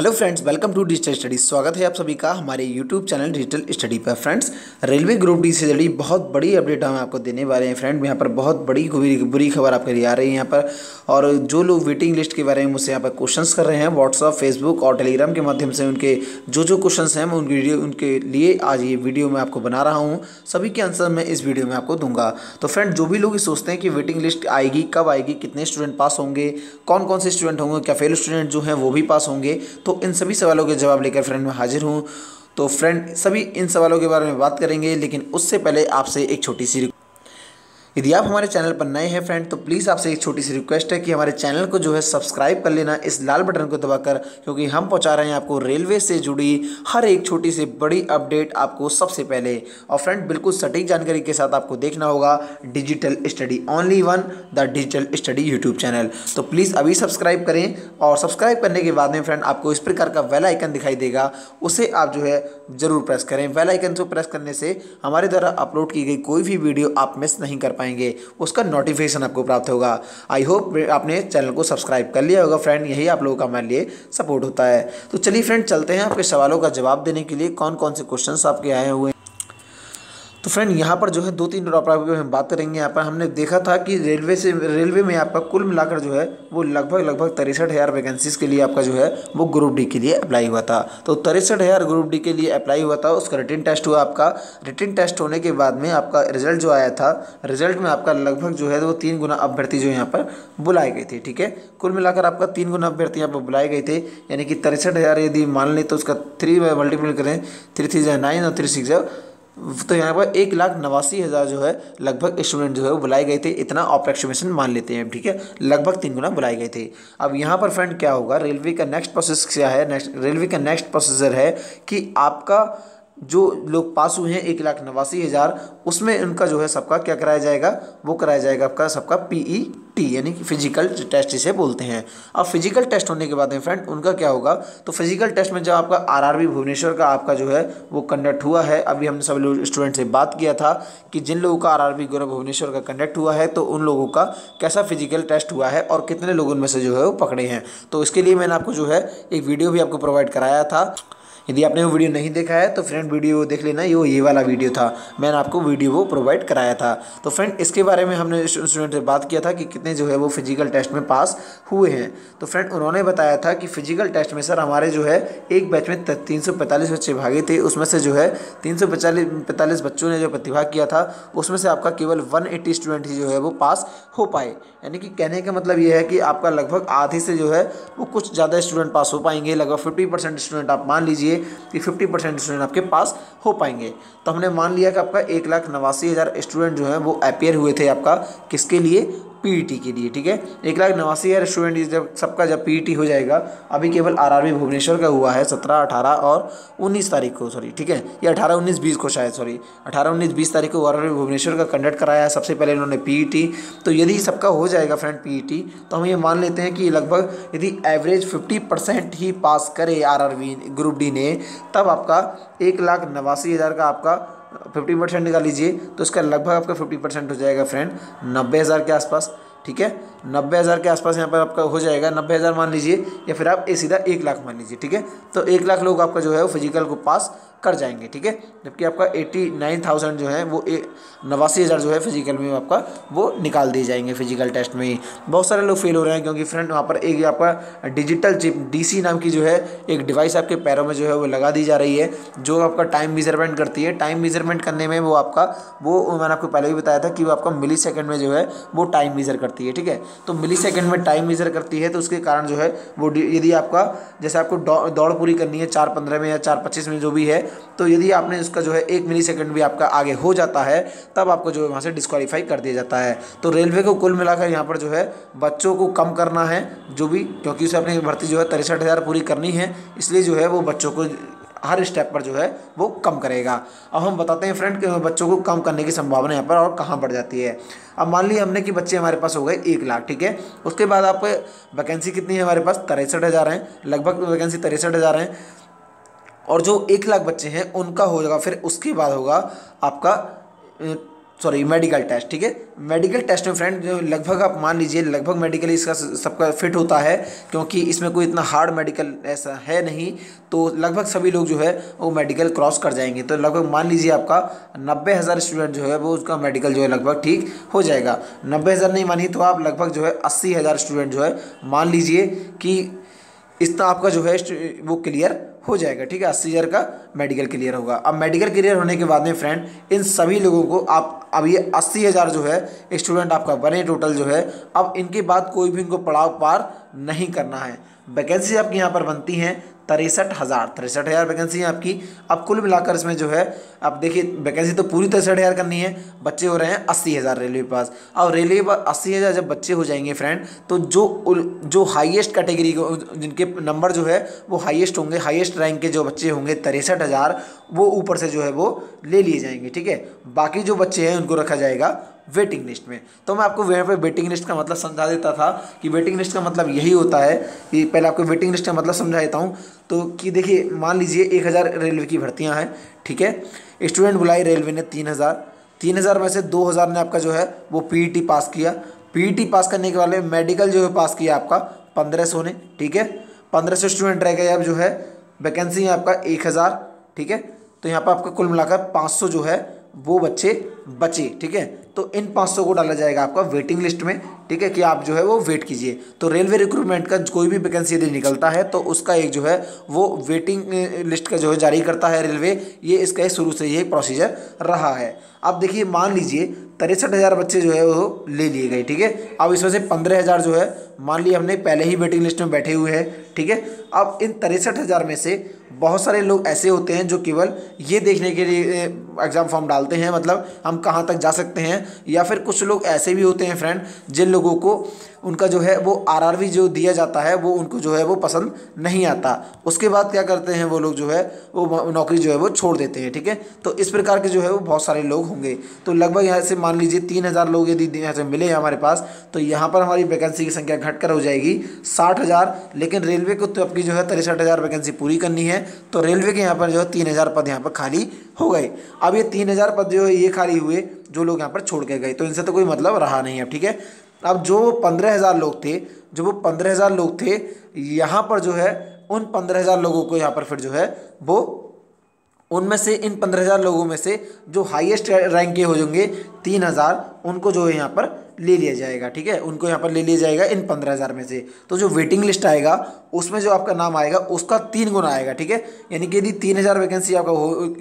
Hello friends, welcome to digital study. स्वागत है आप सभी का हमारे यूट्यूब चैनल डिजिटल स्टडी पर। फ्रेंड्स, रेलवे ग्रुप डी से जुड़ी बहुत बड़ी अपडेट हम आपको देने वाले हैं। फ्रेंड, यहाँ पर बहुत बड़ी बुरी खबर आपके लिए आ रही है यहाँ पर। और जो लोग वेटिंग लिस्ट के बारे में मुझसे यहाँ पर क्वेश्चंस कर रहे हैं व्हाट्सअप, फेसबुक और टेलीग्राम के माध्यम से, उनके जो क्वेश्चंस हैं उनके लिए आज ये वीडियो मैं आपको बना रहा हूँ। सभी के आंसर मैं इस वीडियो में आपको दूंगा। तो फ्रेंड, जो भी लोग सोचते हैं कि वेटिंग लिस्ट आएगी, कब आएगी, कितने स्टूडेंट पास होंगे, कौन कौन से स्टूडेंट होंगे, क्या फेल स्टूडेंट जो हैं वो भी पास होंगे, तो इन सभी सवालों के जवाब लेकर फ्रेंड मैं हाजिर हूं। तो फ्रेंड, सभी इन सवालों के बारे में बात करेंगे, लेकिन उससे पहले आपसे एक छोटी सी, यदि आप हमारे चैनल पर नए हैं फ्रेंड, तो प्लीज़ आपसे एक छोटी सी रिक्वेस्ट है कि हमारे चैनल को जो है सब्सक्राइब कर लेना इस लाल बटन को दबाकर, क्योंकि हम पहुंचा रहे हैं आपको रेलवे से जुड़ी हर एक छोटी सी बड़ी अपडेट आपको सबसे पहले। और फ्रेंड, बिल्कुल सटीक जानकारी के साथ आपको देखना होगा digital study, only one the digital study YouTube channel. तो प्लीज़ अभी सब्सक्राइब करें, और सब्सक्राइब करने के बाद में फ्रेंड आपको इस प्रकार का बेल आइकन दिखाई देगा, उसे आप जो है ज़रूर प्रेस करें। बेल आइकन को प्रेस करने से हमारे द्वारा अपलोड की गई कोई भी वीडियो आप मिस नहीं कर पाएंगे, उसका नोटिफिकेशन आपको प्राप्त होगा। आई होप आपने चैनल को सब्सक्राइब कर लिया होगा फ्रेंड, यही आप लोगों का हमारे लिए सपोर्ट होता है। तो चलिए फ्रेंड, चलते हैं आपके सवालों का जवाब देने के लिए कौन कौन से क्वेश्चंस आपके आए हुए हैं। तो फ्रेंड, यहाँ पर जो है दो तीन टॉपिक पे हम बात करेंगे। यहाँ पर हमने देखा था कि रेलवे में आपका कुल मिलाकर जो है वो लगभग 63,000 वैकेंसीज के लिए आपका जो है वो ग्रुप डी के लिए अप्लाई हुआ था। तो 63,000 ग्रुप डी के लिए अप्लाई हुआ था, उसका रिटन टेस्ट हुआ। आपका रिटन टेस्ट होने के बाद में आपका रिजल्ट जो आया था, रिजल्ट में आपका लगभग जो है वो 3 गुना अभ्यर्थी जो यहाँ पर बुलाए गए थे। ठीक है, कुल मिलाकर आपका 3 गुना अभ्यर्थी यहाँ पर बुलाए गए थे, यानी कि 63,000 यदि मान लें तो उसका 3 मल्टीपल करें, 3 3 9 और 3 6, तो यहाँ पर 1,89,000 जो है लगभग स्टूडेंट जो है वो बुलाए गए थे। इतना अप्रॉक्सीमेशन मान लेते हैं, ठीक है, लगभग 3 गुना बुलाए गए थे। अब यहाँ पर फ्रेंड क्या होगा, रेलवे का नेक्स्ट प्रोसेस क्या है, रेलवे का नेक्स्ट प्रोसीजर है कि आपका जो लोग पास हुए हैं 1,89,000, उसमें उनका जो है सबका क्या कराया जाएगा, वो कराया जाएगा आपका सबका PET, यानी कि फिजिकल टेस्ट जिसे बोलते हैं। अब फिजिकल टेस्ट होने के बाद में फ्रेंड उनका क्या होगा, तो फिजिकल टेस्ट में जब आपका RRB भुवनेश्वर का आपका जो है वो कंडक्ट हुआ है, अभी हमने सभी लोग स्टूडेंट से बात किया था कि जिन लोगों का RRB भुवनेश्वर का कंडक्ट हुआ है, तो उन लोगों का कैसा फिजिकल टेस्ट हुआ है और कितने लोगों में से जो है वो पकड़े हैं। तो इसके लिए मैंने आपको जो है एक वीडियो भी आपको प्रोवाइड कराया था। यदि आपने वो वीडियो नहीं देखा है तो फ्रेंड वीडियो देख लेना, ये वाला वीडियो था, मैंने आपको वीडियो वो प्रोवाइड कराया था। तो फ्रेंड, इसके बारे में हमने स्टूडेंट से बात किया था कि कितने जो है वो फिजिकल टेस्ट में पास हुए हैं। तो फ्रेंड, उन्होंने बताया था कि फिजिकल टेस्ट में सर हमारे जो है एक बैच में 345 बच्चे भागे थे, उसमें से जो है 345 बच्चों ने जो प्रतिभा किया था, उसमें से आपका केवल 180 स्टूडेंट ही जो है वो पास हो पाए। यानी कि कहने का मतलब ये है कि आपका लगभग आधे से जो है वो कुछ ज़्यादा स्टूडेंट पास हो पाएंगे, लगभग 50% स्टूडेंट आप मान लीजिए कि 50% स्टूडेंट आपके पास हो पाएंगे। तो हमने मान लिया कि आपका 1,89,000 स्टूडेंट जो हैं वो अपीयर हुए थे आपका किसके लिए, PET के लिए। ठीक है, 1,89,000 स्टूडेंट जब PET हो जाएगा, अभी केवल RRB भुवनेश्वर का हुआ है 17, 18 और 19 तारीख को, सॉरी ठीक है, या 18, 19, 20 को शायद, सॉरी 18, 19, 20 तारीख को RRB भुवनेश्वर का कंडक्ट कराया है सबसे पहले इन्होंने PET। तो यदि सबका हो जाएगा फ्रेंड PET, तो हम ये मान लेते हैं कि लगभग यदि एवरेज 50% ही पास करे RRB ग्रुप डी ने, तब आपका 1,89,000 का आपका 50% निकाल लीजिए, तो इसका लगभग आपका 50% हो जाएगा फ्रेंड 90,000 के आसपास। ठीक है, 90,000 के आसपास यहाँ पर आपका हो जाएगा, 90,000 मान लीजिए, या फिर आप सीधा 1,00,000 मान लीजिए। ठीक है, तो 1,00,000 लोग आपका जो है वो फिजिकल को पास कर जाएंगे। ठीक है, जबकि आपका 89,000 जो है वो 89,000 जो है फिजिकल में आपका वो निकाल दिए जाएंगे फिजिकल टेस्ट में ही। बहुत सारे लोग फेल हो रहे हैं क्योंकि फ्रेंड वहाँ पर एक आपका डिजिटल चिप DC नाम की जो है एक डिवाइस आपके पैरों में जो है वो लगा दी जा रही है, जो आपका टाइम मेजरमेंट करती है। टाइम मेजरमेंट करने में वो मैंने आपको पहले भी बताया था कि वो आपका मिली सेकेंड में जो है वो टाइम मेजर करती है। ठीक है, तो मिली सेकेंड में टाइम मेजर करती है, तो उसके कारण जो है वो यदि आपका जैसे आपको दौड़ पूरी करनी है 4:15 में या 4:25 में जो भी है, तो यदि आपने उसका जो है 1 मिली सेकेंड भी आपका आगे हो जाता है, तब आपको जो है वहाँ से डिस्क्वालीफाई कर दिया जाता है। तो रेलवे को कुल मिलाकर यहाँ पर जो है बच्चों को कम करना है जो भी, क्योंकि उसे अपनी भर्ती जो है 63,000 पूरी करनी है, इसलिए जो है वो बच्चों को हर स्टेप पर जो है वो कम करेगा। अब हम बताते हैं फ्रेंड कि बच्चों को कम करने की संभावना यहाँ पर और कहाँ बढ़ जाती है। अब मान लिया हमने कि बच्चे हमारे पास हो गए 1,00,000, ठीक है, उसके बाद आप वैकेंसी कितनी है हमारे पास, 63,000 हैं, लगभग वैकेंसी 63,000 हैं, और जो 1,00,000 बच्चे हैं उनका हो जाएगा, फिर उसके बाद होगा आपका सॉरी मेडिकल टेस्ट, ठीक है। मेडिकल टेस्ट में फ्रेंड जो लगभग आप मान लीजिए लगभग मेडिकल इसका सबका फिट होता है, क्योंकि इसमें कोई इतना हार्ड मेडिकल ऐसा है नहीं, तो लगभग सभी लोग जो है वो मेडिकल क्रॉस कर जाएंगे। तो लगभग मान लीजिए आपका 90,000 स्टूडेंट जो है वो उसका मेडिकल जो है लगभग ठीक हो जाएगा। 90,000 नहीं मानी तो आप लगभग जो है 80,000 स्टूडेंट जो है मान लीजिए कि इतना आपका जो है वो क्लियर हो जाएगा, ठीक है। 80,000 का मेडिकल क्लियर होगा। अब मेडिकल क्लियर होने के बाद में फ्रेंड इन सभी लोगों को आप अब ये 80,000 जो है स्टूडेंट आपका बने टोटल जो है, अब इनके बाद कोई भी इनको पड़ाव पार नहीं करना है। वैकेंसी आपकी यहाँ पर बनती हैं 63,000 वैकेंसी है आपकी। अब कुल मिलाकर इसमें जो है अब देखिए वैकेंसी तो पूरी 63,000 करनी है, बच्चे हो रहे हैं 80,000 रेलवे पास। अब रेलवे पास 80,000 जब बच्चे हो जाएंगे फ्रेंड, तो जो हाईएस्ट कैटेगरी जिनके नंबर जो है वो हाईएस्ट होंगे, हाईएस्ट रैंक के जो बच्चे होंगे 63,000 वो ऊपर से जो है वो ले लिए जाएंगे, ठीक है। बाकी जो बच्चे हैं उनको रखा जाएगा वेटिंग लिस्ट में। तो मैं आपको यहाँ पे वेटिंग लिस्ट का मतलब समझा देता था कि वेटिंग लिस्ट का मतलब यही होता है कि पहले आपको वेटिंग लिस्ट का मतलब समझा देता हूँ। तो कि देखिए मान लीजिए 1,000 रेलवे की भर्तियाँ हैं, ठीक है। स्टूडेंट बुलाई रेलवे ने 3,000 में से 2,000 ने आपका जो है वो पीईटी पास किया। पीईटी पास करने के वाले मेडिकल जो है पास किया आपका 1,500 ने, ठीक है। 1,500 स्टूडेंट रह गए। अब जो है वैकेंसी है आपका 1,000, ठीक है। तो यहाँ पर आपका कुल मिलाकर 500 जो है वो बच्चे बचे, ठीक है। तो इन 500 को डाला जाएगा आपका वेटिंग लिस्ट में, ठीक है, कि आप जो है वो वेट कीजिए। तो रेलवे रिक्रूटमेंट का कोई भी वैकेंसी यदि निकलता है तो उसका एक जो है वो वेटिंग लिस्ट का जो है जारी करता है रेलवे। ये इसका शुरू से ये प्रोसीजर रहा है। अब देखिए मान लीजिए 63,000 बच्चे जो है वो ले लिए गए, ठीक है। अब इसमें से 15,000 जो है मान लिया हमने पहले ही वेटिंग लिस्ट में बैठे हुए हैं, ठीक है। अब इन 63,000 में से बहुत सारे लोग ऐसे होते हैं जो केवल ये देखने के लिए एग्ज़ाम फॉर्म डालते हैं, मतलब हम कहाँ तक जा सकते हैं, या फिर कुछ लोग ऐसे भी होते हैं फ्रेंड जिन लोगों को उनका जो है वो आरआरबी जो दिया जाता है वो उनको जो है वो पसंद नहीं आता। उसके बाद क्या करते हैं वो लोग जो है वो नौकरी जो है वो छोड़ देते हैं, ठीक है। तो इस प्रकार के जो है वो बहुत सारे लोग होंगे। तो लगभग यहाँ से मान लीजिए 3,000 लोग यदि यहाँ से मिले हमारे पास, तो यहाँ पर हमारी वैकेंसी की संख्या घटकर हो जाएगी 60,000। लेकिन रेलवे को तो आपकी जो है 63,000 वैकेंसी पूरी करनी है, तो रेलवे के यहाँ पर जो है 3,000 पद यहाँ पर खाली हो गए। अब ये 3,000 पद जो है ये खाली हुए जो लोग यहाँ पर छोड़ के गए, तो इनसे तो कोई मतलब रहा नहीं अब, ठीक है। अब जो 15,000 लोग थे, जो वो 15,000 लोग थे, यहाँ पर जो है उन 15,000 लोगों को यहाँ पर फिर जो है वो उनमें से इन 15,000 लोगों में से जो हाईएस्ट रैंक के हो जाएंगे 3,000 उनको जो है यहाँ पर ले लिया जाएगा, ठीक है। उनको यहाँ पर ले लिया जाएगा इन 15,000 में से। तो जो वेटिंग लिस्ट आएगा उसमें जो आपका नाम आएगा उसका 3 गुना आएगा, ठीक है। यानी कि यदि 3,000 वैकेंसी आपका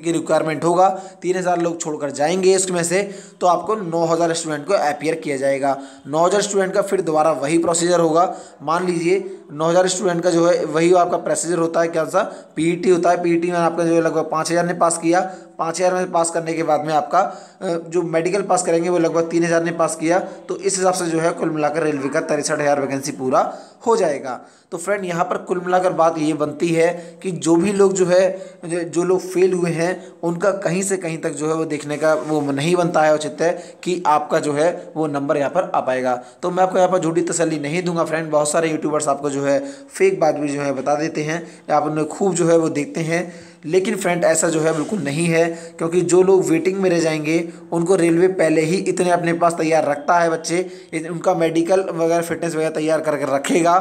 की रिक्वायरमेंट होगा, 3,000 लोग छोड़कर जाएंगे इसमें से, तो आपको 9,000 स्टूडेंट को अपीयर किया जाएगा। 9,000 स्टूडेंट का फिर दोबारा वही प्रोसीजर होगा। मान लीजिए 9,000 स्टूडेंट का जो है वही आपका प्रोसीजर होता है, क्या सा पीईटी होता है। पीईटी में आपका जो है लगभग 5,000 ने पास किया। 5,000 में पास करने के बाद में आपका जो मेडिकल पास करेंगे वो लगभग 3,000 ने पास किया। तो इस हिसाब से जो है कुल मिलाकर रेलवे का 63,000 वैकेंसी पूरा हो जाएगा। तो फ्रेंड यहाँ पर कुल मिलाकर बात ये बनती है कि जो भी लोग जो है जो लोग फेल हुए हैं उनका कहीं से कहीं तक जो है वो देखने का वो नहीं बनता है उचित है कि आपका जो है वो नंबर यहाँ पर आ पाएगा। तो मैं आपको यहाँ पर झूठी तसल्ली नहीं दूंगा फ्रेंड। बहुत सारे यूट्यूबर्स आपको जो है फेक बात भी जो है बता देते हैं, आप उन्हें खूब जो है वो देखते हैं, लेकिन फ्रेंड ऐसा जो है बिल्कुल नहीं है। क्योंकि जो लोग वेटिंग में रह जाएंगे उनको रेलवे पहले ही इतने अपने पास तैयार रखता है, बच्चे उनका मेडिकल वगैरह फिटनेस वगैरह तैयार करके रखेगा,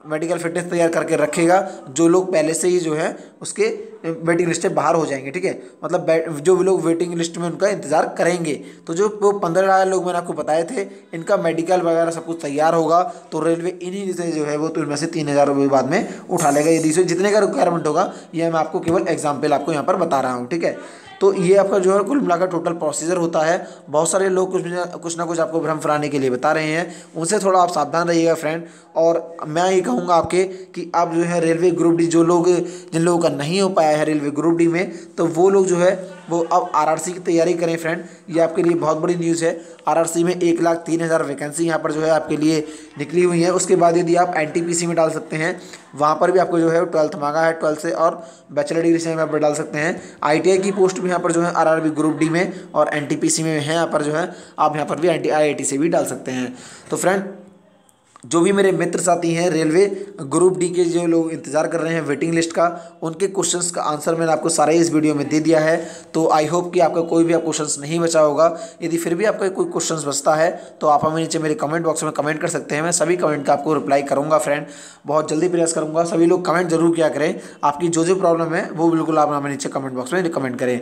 मेडिकल फिटनेस तैयार करके रखेगा। जो लोग पहले से ही जो है उसके वेटिंग लिस्ट से बाहर हो जाएंगे, ठीक है। मतलब जो भी लोग वेटिंग लिस्ट में उनका इंतज़ार करेंगे, तो जो वो 15,000 लोग मैंने आपको बताए थे इनका मेडिकल वगैरह सब कुछ तैयार होगा, तो रेलवे इन्हीं से जो है वो तो इनमें से 3,000 रुपये बाद में उठा लेगा। यदि जितने का रिक्वायरमेंट होगा ये मैं आपको केवल एग्जाम्पल आपको यहाँ पर बता रहा हूँ, ठीक है। तो ये आपका जो है कुल मिलाकर टोटल प्रोसीजर होता है। बहुत सारे लोग कुछ ना कुछ आपको भ्रम फैलाने के लिए बता रहे हैं, उनसे थोड़ा आप सावधान रहिएगा फ्रेंड। और मैं ये कहूँगा आपके कि आप जो है रेलवे ग्रुप डी जिन लोगों का नहीं हो पाया है रेलवे ग्रुप डी में, तो वो लोग जो है वो अब आरआरसी की तैयारी करें फ्रेंड। ये आपके लिए बहुत बड़ी न्यूज़ है। आरआरसी में 1,03,000 वैकेंसी यहाँ पर जो है आपके लिए निकली हुई है। उसके बाद यदि आप एनटीपीसी में डाल सकते हैं, वहाँ पर भी आपको जो है 12th मांगा है, 12th से और बैचलर डिग्री से यहाँ पर डाल सकते हैं। आईटीआई की पोस्ट भी यहाँ पर जो है आरआरबी ग्रुप डी में और एनटीपीसी में है। यहाँ पर जो है आप यहाँ पर भी आईआईटी से भी डाल सकते हैं। तो फ्रेंड जो भी मेरे मित्र साथी हैं रेलवे ग्रुप डी के जो लोग इंतज़ार कर रहे हैं वेटिंग लिस्ट का, उनके क्वेश्चंस का आंसर मैंने आपको सारा इस वीडियो में दे दिया है। तो आई होप कि आपका कोई भी आप क्वेश्चंस नहीं बचा होगा। यदि फिर भी आपका कोई क्वेश्चंस बचता है तो आप हमें नीचे मेरे कमेंट बॉक्स में कमेंट कर सकते हैं। मैं सभी कमेंट का आपको रिप्लाई करूँगा फ्रेंड, बहुत जल्दी प्रयास करूँगा। सभी लोग कमेंट जरूर किया करें, आपकी जो जो प्रॉब्लम है वो बिल्कुल आप हमें नीचे कमेंट बॉक्स में कमेंट करें।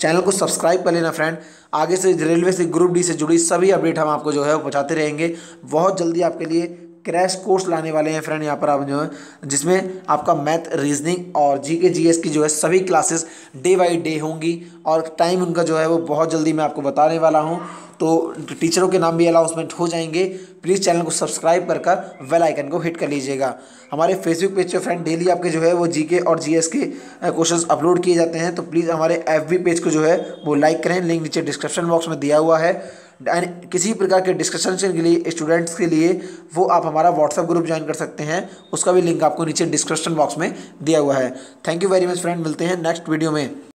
चैनल को सब्सक्राइब कर लेना फ्रेंड, आगे से रेलवे से ग्रुप डी से जुड़ी सभी अपडेट हम आपको जो है वो पहुँचाते रहेंगे। बहुत जल्दी आपके लिए क्रैश कोर्स लाने वाले हैं फ्रेंड यहाँ पर आप जो है, जिसमें आपका मैथ, रीजनिंग और जीके जीएस की जो है सभी क्लासेस डे बाई डे होंगी और टाइम उनका जो है वो बहुत जल्दी मैं आपको बताने वाला हूँ। तो टीचरों के नाम भी अनाउंसमेंट हो जाएंगे। प्लीज़ चैनल को सब्सक्राइब कर बेल आइकन को हिट कर लीजिएगा। हमारे फेसबुक पेज पे फ्रेंड डेली आपके जो है वो जीके और जीएस के क्वेश्चंस अपलोड किए जाते हैं। तो प्लीज़ हमारे एफबी पेज को जो है वो लाइक करें, लिंक नीचे डिस्क्रिप्शन बॉक्स में दिया हुआ है। एंड किसी प्रकार के डिस्कशन के लिए स्टूडेंट्स के लिए वो आप हमारा व्हाट्सएप ग्रुप ज्वाइन कर सकते हैं, उसका भी लिंक आपको नीचे डिस्क्रिप्शन बॉक्स में दिया हुआ है। Thank you very much friend, मिलते हैं नेक्स्ट वीडियो में।